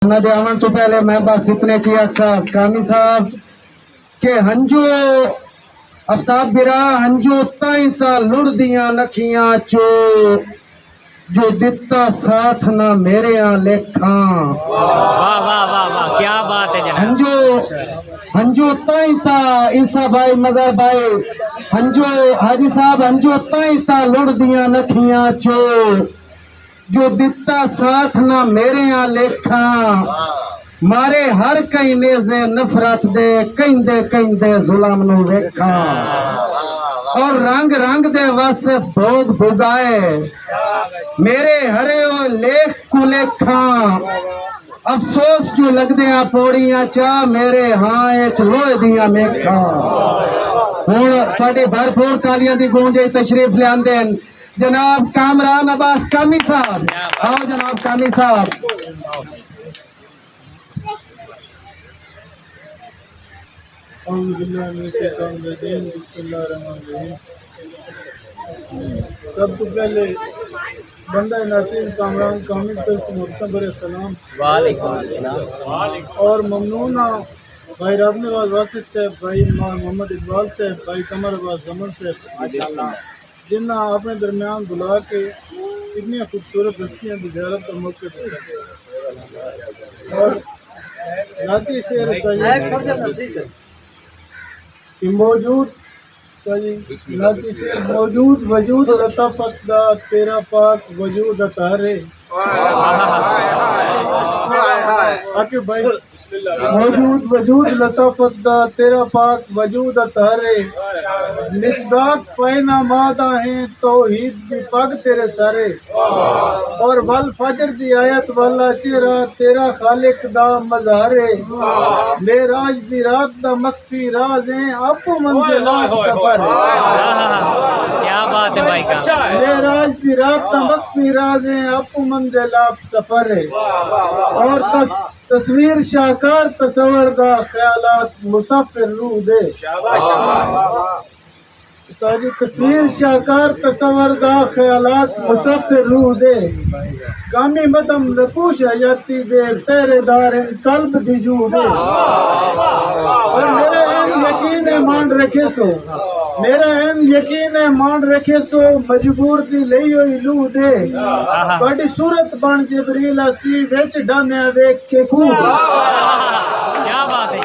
احمد امن تو پہلے میں بس اتنے کی صاحب کامی صاحب کہ ہنجو آفتاب برا ہنجو تائیں تا لڑ دیاں نکھیاں چو جو دتا ساتھ نہ میرے ہاں لکھاں واہ واہ واہ واہ کیا بات ہے جناب ہنجو تائیں تا عیسیٰ بھائی مظہر بھائی ہنجو حاجی صاحب ہنجو تائیں تا لڑ دیاں نکھیاں چو جو دتا ساتھ نہ میرے ہاں لکھاں مارے ہر کئی نیزے نفرت دے کہیں دے ظلم نو ویکھاں اور رنگ رنگ دے واسف بھوگ بھگائے میرے ہرے او لیکھ کو لکھاں افسوس جو لگ دیاں پوڑیاں چاہ میرے ہاں اچ لوئے دیاں میکھاں ہوں تھوڑی بھرپور تالیاں دی گونجے تشریف لے آندین جناب کامران عباس کامی صاحب آؤ جناب کامی صاحب اعوذ باللہ من الشیطان الرجیم بسم اللہ الرحمن الرحیم سب تو پہلے بندہ ناصر کامران کامل طرف محترم برے السلام وعلیکم السلام اور ممنون بھائی رابن نواز واسق صاحب بھائی محمد اقبال صاحب بھائی قمر عباس زمن صاحب جنہ اپنے درمیان بلا کے اتنی خوبصورت ہستیاں کی زیارت کا موقع دیا اور ذاتی شعر موجود موجود وجود لطافت دا تیرا پاک وجود اتارے آکے بھائی موجود وجود لطافت دا تیرا پاک وجود اتارے مصداق پینا مادہ ہیں توحید دی پگ تیرے سارے اور والفجر دی آیت والا چہرہ تیرا خالق دا مظہرے معراج دی رات دا مخفی راز ہیں اپو منزلات سفر کیا بات ہے بھائی کا معراج دی رات دا مخفی راز ہیں اپو منزلات سفر ہے اور تصویر شاہکار تصور دا خیالات مسافر روح دے تصویر شاہکار تصور دا خیالات مسافر روح دے کامی مدم نقوش حیاتی دے پہرے دار قلب دی جو دے اور میرا اہم یقین ہے مان رکھے سو میرا اہم یقین ہے مان رکھے سو مجبور دی لئی ہوئی لو دے بڑی صورت بن جبریل اسی ویچ ڈامیا ویک کے خون کیا بات ہے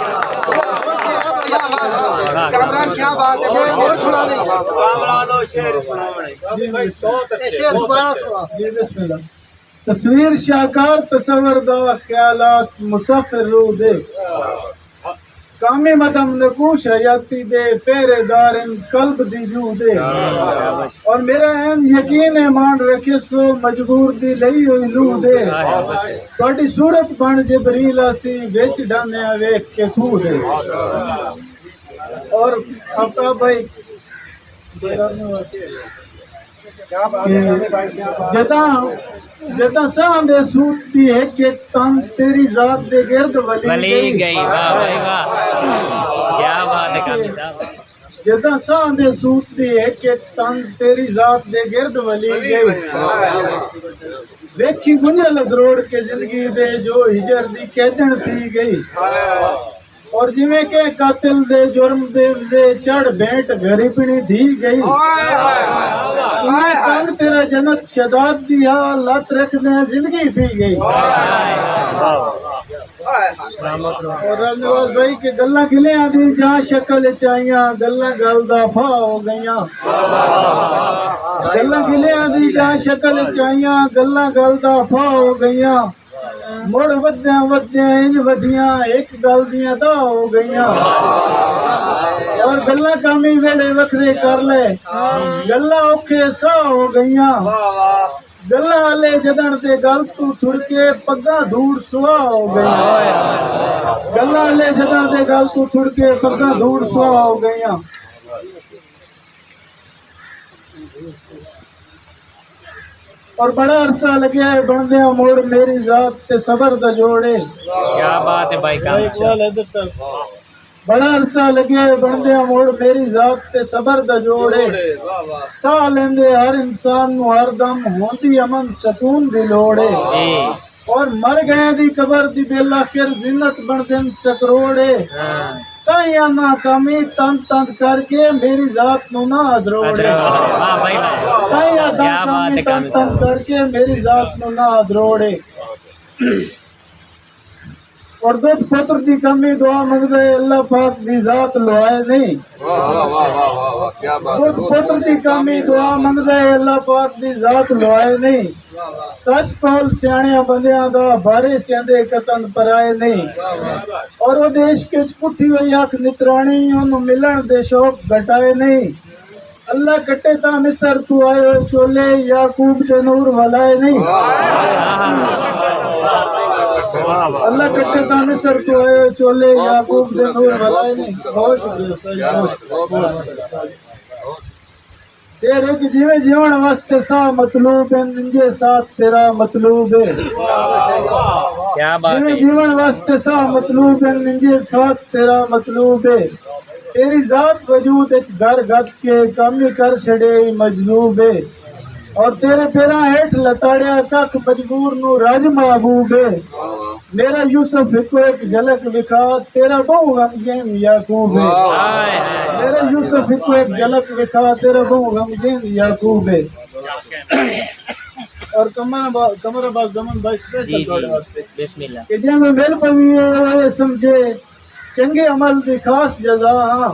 کامران کیا بات ہے اور سنا دیں جی بسم اللہ تصویر شاہکار تصور دا خیالات مسافر روح دے کامی مدم نقوش حیاتی دے پہرے دار قلب دی جو دے اور میرا اہم یقین ہے مان رکھے سو مجبور دی لئی ہوئی لو دے تھوڑی صورت بن جبریل اسی وچ ڈامیا ویکھ کے کھو دے اور آفتاب بھائی جداں ساں دے سوت دی ایک ایک تن تیری ذات دے گرد ولی گئی واہ بھائی واہ کیا بات ہے کامی صاحب جداں ساں دے سوت دی ایک ایک تن تیری ذات دے گرد ولی گئی ویکھی گنجل روڑ کے زندگی دے جو ہجر دی کہتن تھی گئی اور جویں کہ قاتل دے جرم دے چڑھ بینٹ گھری پنی تھی گئی سنگ تیرا جنت شداد دیا لت رکھ دے زندگی پی گئی اور رمضان بھائی کے گلاں گلیاں دی جہاں شکل چائیاں گلاں گل دا پھا ہو گئیاں گلاں گلیاں دی جہاں شکل چائیاں گلاں گل دا پھا ہو گئیاں مڑ ودیاں ان ودیاں ایک گل دیاں دا ہو گئیاں اور گلاں کامی ویلے وکھرے کر لے گلاں اوکھے سا ہو گئیاں گلاں والے جدن تے گل تو تھڑ کے پگاں دھوڑ سوا ہو گئیاں گلاں والے جدن تے گل تو تھڑ کے پگاں دھوڑ سوا ہو گئیاں اور بڑا عرصہ لگیا ہے بندیاں موڑ میری ذات تے صبر دا جوڑے کیا بات ہے بھائی کامی صاحب بڑا عرصہ لگیا ہے بندیاں موڑ میری ذات تے صبر دا جوڑے ساہ لیندے ہر انسان نو ہر دم ہوندی امن سکون دی لوڑے اور مر گئے دی قبر دی بیلا کر زینت بن دن سکروڑے تائیاں ناکامی تند تند کر کے میری ذات نو نہ ادروڑے واہ بھائی تائیاں کیا بات ناکامی ہے تند تند کر کے میری ذات نو نہ ادروڑے اور دودھ پتر دی کمی دعا منگدے اللہ پاک دی ذات لوائے نہیں دودھ پتر دی کمی دعا منگدے اللہ پاک دی ذات لوائے نہیں سچ قول سیاںیاں بندیاں دا بارے چیندے قطن پرائے نہیں اور وہ دیش کے پٹھی ہوئی اکھ نترانی انہوں ملن دے شوق گھٹائے نہیں اللہ کٹے تا مصر تو آئے ہوئے چولے یعقوب دے نور والائے نہیں اللہ کٹے تا مصر تو آئے ہوئے چولے یعقوب دے نور والائے نہیں بہت شکریہ سید تیرے کی جیوے جیون واسطے سا مطلوب ہے ننجے ساتھ تیرا مطلوب ہے کیا بات جیوے ہے جیون واسطے سا مطلوب ہے ننجے ساتھ تیرا مطلوب ہے تیری ذات وجود اچ گھر گھت کے کامی کر چھڑے مجذوب ہے اور تیرے پیراں ہیٹھ لتاڑیا ککھ مجبور نو راج محبوب ہے میرا یوسف کو ایک جھلک وکھا تیرا بہو غمگین یعقوب ہے میرا یوسف کو ایک جھلک وکھا تیرا بہو غمگین یعقوب ہے اور کمر آباد زمن بھائی جی اسپیشل تھوڑے واسطے بسم اللہ کہ جے میں مل پوی ہے سمجھے چنگے عمل دی خاص جزا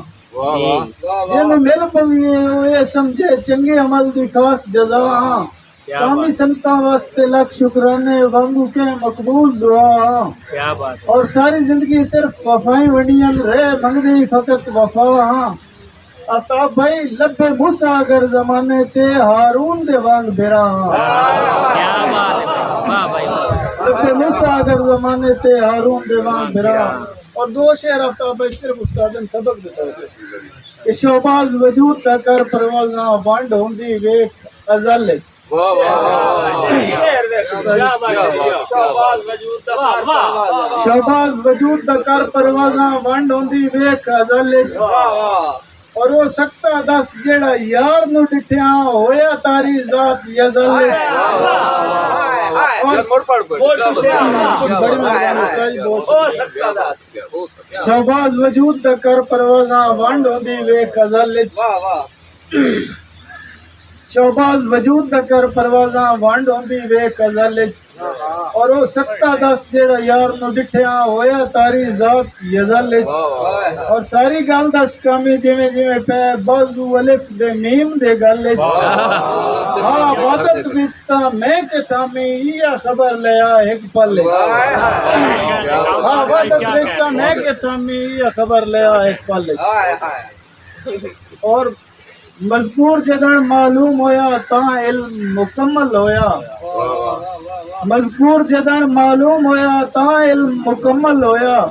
جے میں مل پوی ہے سمجھے چنگے عمل دی خاص جزا کامی سنتا واسطے لاکھ شکرانے وانگو کے مقبول دعا کیا بات ہے اور ساری زندگی صرف وفائیں ونڈیاں رہ منگدی فقط وفا عطا بھائی لبے موسیٰ اگر زمانے تے ہارون دے وانگ بھیرا کیا بات ہے واہ بھائی لبے موسیٰ اگر زمانے تے ہارون دے وانگ بھیرا اور دو شعر آفتاب بھائی صرف استادن سبق دیتا ہے کہ شہباز وجود کا کر پرواز نہ بانڈ ہوندی ویک ازل شہباز وجود دا کر پروازاں ونڈ ہوندی ویکھ ازل اور وہ سکتا دس جیڑا یار نو ڈٹھیاں ہویا تاری ذات یزل شہباز وجود دا کر پروازاں ونڈ ہوندی ویکھ ازل شہباز وجود دا کر پروازاں ونڈ ہوندی ویکھ ازل اور وہ سکتا دس جیڑا یار نو ڈٹھیاں ہویا تاری ذات یزل اور ساری گل دس کامی جویں جویں پہ بازو الف دے میم دے گل ہاں عبادت وچ تاں میں تے تھامی یہ خبر لیا ایک پل ہاں عبادت وچ تاں میں تے تھامی یہ خبر لیا ایک پل اور مذکور جدن معلوم ہویا تاں علم مکمل ہویا مذکور جدن معلوم ہویا تاں علم مکمل ہویا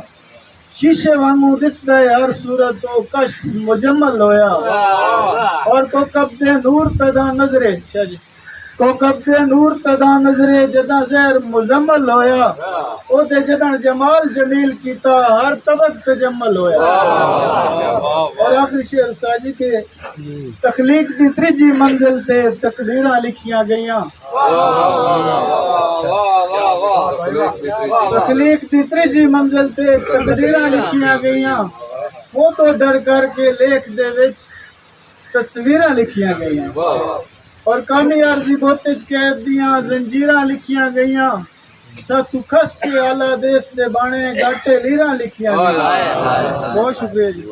شیشے وانگو دسدا ہر صورت تو کشف مجمل ہویا اور تو کب دے نور تدا نظرے تو کب دے نور تدا نظرے جدا زہر مزمل ہویا او دے جدن جمال جمیل کیتا ہر طبق تجمل ہویا اور آخری شعر ساجی کے تخلیق دی تریجی منزل تے تقدیراں لکھیاں گئیاں تخلیق دی تریجی منزل تے تقدیراں لکھیاں گئیاں وہ تو ڈر کر کے لیکھ دے وچ تصویراں لکھیاں گئیاں اور کامی عارضی بہتج قید دیاں زنجیراں لکھیاں گئیاں ساتھ کھس کے اعلیٰ دیس دے بانے گاٹے لیراں لکھیاں گئیاں بہت شکریہ جی